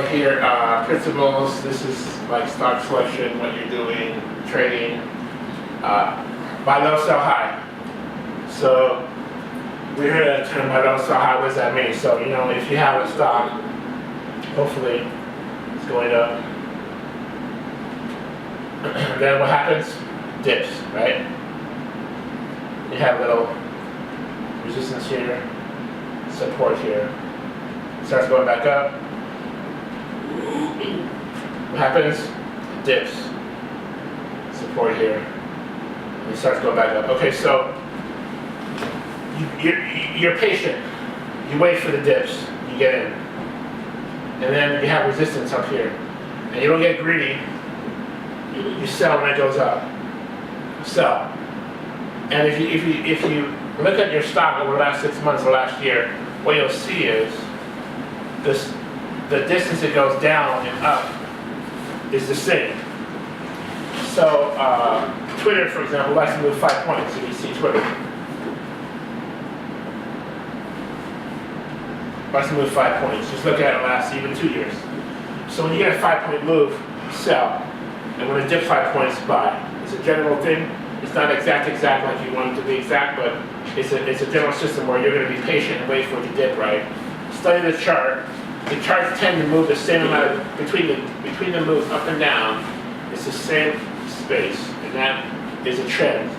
Here, principles. This is like stock selection, what you're doing, trading. Buy low, sell high. So we heard that term, buy low, sell high. What does that mean? So if you have a stock, hopefully it's going up. Then what happens? Dips, right? You have a little resistance here, support here. Starts going back up. What happens? Dips. Support here. And it starts going back up. Okay, so you're patient. You wait for the dips. You get in. And then you have resistance up here. And you don't get greedy. You sell when it goes up. Sell. And if you look at your stock over the last 6 months or last year, what you'll see is the distance it goes down and up is the same. So Twitter, for example, likes to move 5 points. If you see Twitter, likes to move 5 points. Just look at it last even 2 years. So when you get a 5-point move, sell. And when it dips 5 points, buy. It's a general thing. It's not exact like you want it to be exact, but it's a general system where you're going to be patient and wait for it to dip right. Study the chart. The charts tend to move the same amount between the moves up and down. It's the same space, and that is a trend,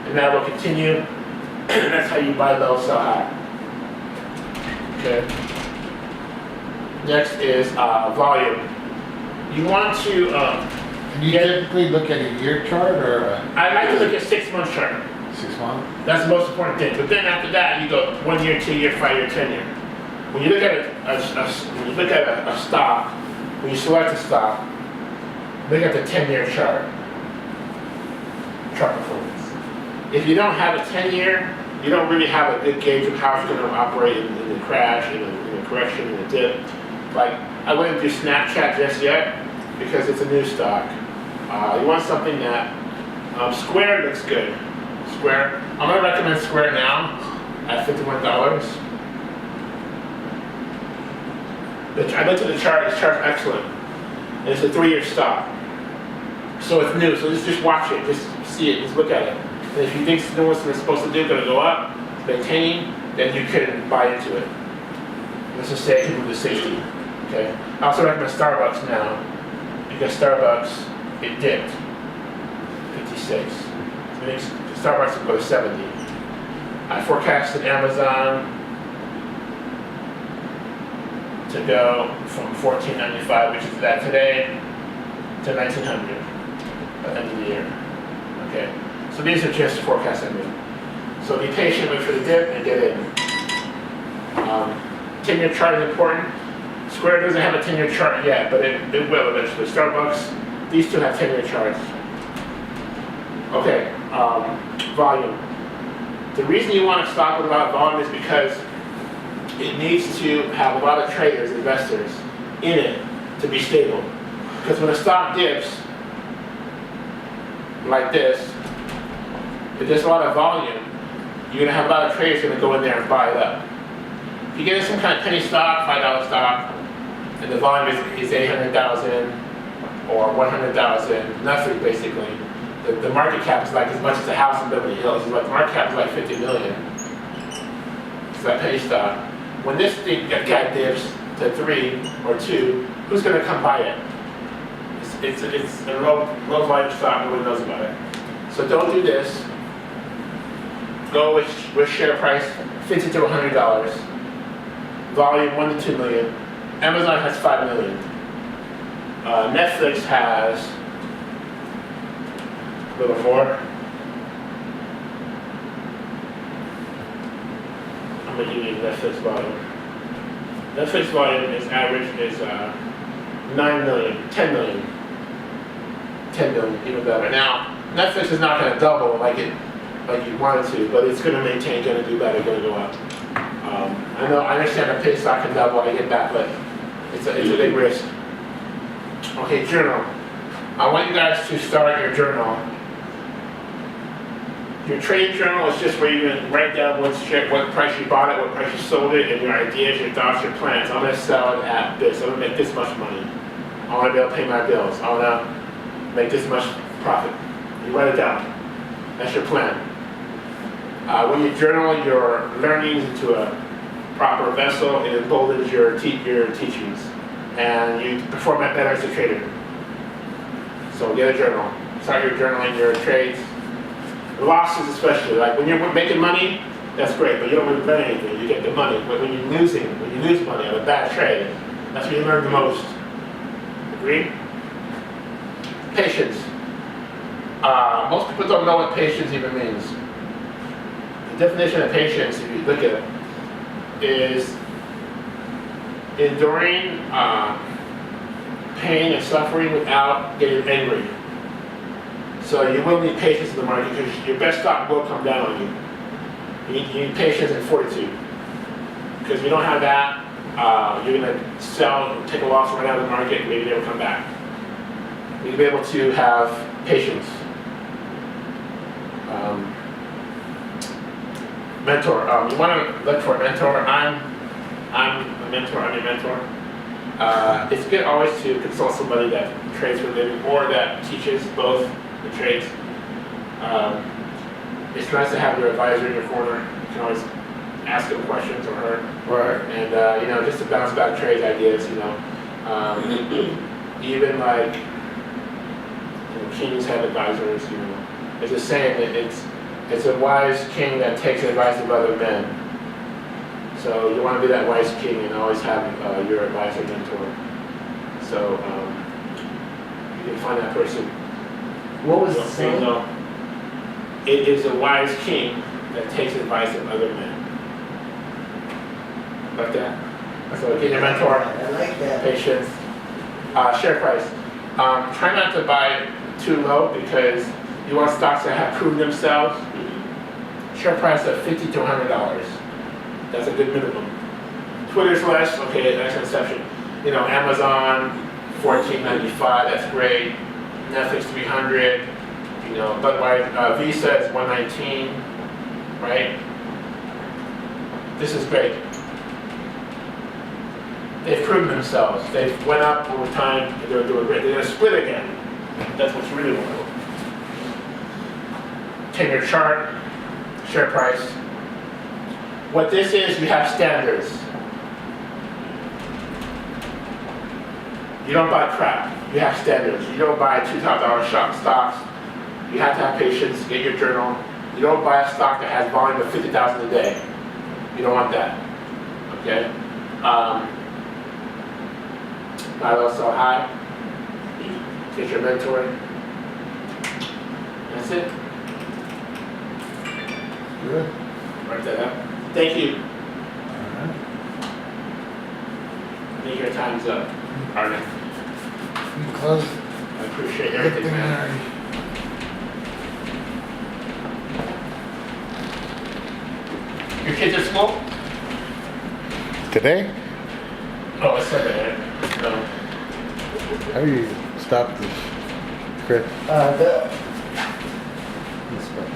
and that will continue. And that's how you buy low, sell high. Okay. Next is volume. You want to. And you typically look at a year chart or? I like to look at 6 month chart. 6 months. That's the most important thing. But then after that, you go 1 year, 2 year, 5 year, 10 year. When you look at a stock, when you select a stock, look at the 10-year chart performance. If you don't have a 10-year, you don't really have a good gauge of how it's going to operate in the crash, in the correction, in the dip. Like, I wouldn't do Snapchat just yet because it's a new stock. You want something that, Square looks good. Square, I'm going to recommend Square now at $51. I looked at the chart. This chart's excellent. And it's a 3-year stock. So it's new. So just watch it. Just see it. Just look at it. And if you think no one's supposed to do going to go up, maintaining, then you can buy into it. Let's just say it can move to 60. Okay. I also recommend Starbucks now because Starbucks, it dipped 56. So I think Starbucks will go to 70. I forecasted Amazon to go from $14.95, which is that today, to $1900 at the end of the year. Okay, so these are just forecasts I made. So be patient, wait for the dip, and get in. 10-year chart is important. Square doesn't have a 10-year chart yet, but it will eventually. Starbucks, these two have 10-year charts. Okay, volume. The reason you want a stock with a lot of volume is because it needs to have a lot of traders, investors, in it to be stable. Because when a stock dips, like this, if there's a lot of volume, you're going to have a lot of traders going to go in there and buy it up. If you get some kind of penny stock, $5 stock, and the volume is 800,000 or 100,000, nothing basically. The market cap is like as much as a house in Beverly Hills. The market cap is like 50 million. It's that penny stock. When this thing guy dips to 3 or 2, who's going to come buy it? It's a low volume stock. Nobody knows about it. So don't do this. Go with share price $50 to $100. Volume 1 to 2 million. Amazon has 5 million. Netflix has a little more. I'm going to give you Netflix volume. Netflix volume is average is 9 million, 10 million. 10 million, even better. Now, Netflix is not going to double like you wanted to, but it's going to maintain, going to do better, going to go up. I understand a pay stock can double, I get that, but it's a big risk. Okay, journal. I want you guys to start your journal Your trade journal is just where you can write down what price you bought it, what price you sold it, and your ideas, your thoughts, your plans. I'm gonna sell it at this. I'm gonna make this much money. I wanna be able to pay my bills. I wanna make this much profit. You write it down. That's your plan. When you journal your learnings into a proper vessel, it emboldens your teachings, and you perform better as a trader. So get a journal. Start your journaling your trades. Losses especially, like when you're making money, that's great, but you don't really learn anything. You get the money. But when you lose money on a bad trade, that's when you learn the most. Agree? Patience. Most people don't know what patience even means. The definition of patience, if you look at it, is enduring pain and suffering without getting angry. So you will need patience in the market because your best stock will come down on you. You need patience and fortitude. Because if you don't have that, you're going to sell, take a loss right out of the market, and maybe never come back. You need to be able to have patience. Mentor. You want to look for a mentor. I'm a mentor. I'm your mentor. It's good always to consult somebody that trades for a living or that teaches both the trades. It's nice to have your advisor in your corner. You can always ask him questions or her. Right. And just to bounce back trades ideas. Even like kings have advisors. There's a saying that it's a wise king that takes advice of other men. So you want to be that wise king and always have your advisor mentor. So you can find that person. What was the saying? It is a wise king that takes advice of other men. Like that. So get your mentor. I like that. Patience. Share price. Try not to buy too low because you want stocks that have proven themselves. Share price of $50 to $100. That's a good minimum. Twitter's less, okay, that's an exception. Amazon, $14.95, that's great. Netflix, $300. But Visa is $119, right? This is great. They've proven themselves. They've went up over time, and they're doing great. They're going to split again. That's what's really wonderful. 10-year chart, share price. What this is, you have standards. You don't buy crap. You have standards. You don't buy $2,000 stocks. You have to have patience. Get your journal. You don't buy a stock that has volume of 50,000 a day. You don't want that. Okay. Buy low, sell high. Get your mentor. That's it. Good. Write that up. Thank you. Alright. I think your time's up, Arlen. You close. I appreciate everything, man. Your kids at school? Today? Oh, it's Sunday, right? No. How do you stop this, Chris? This one.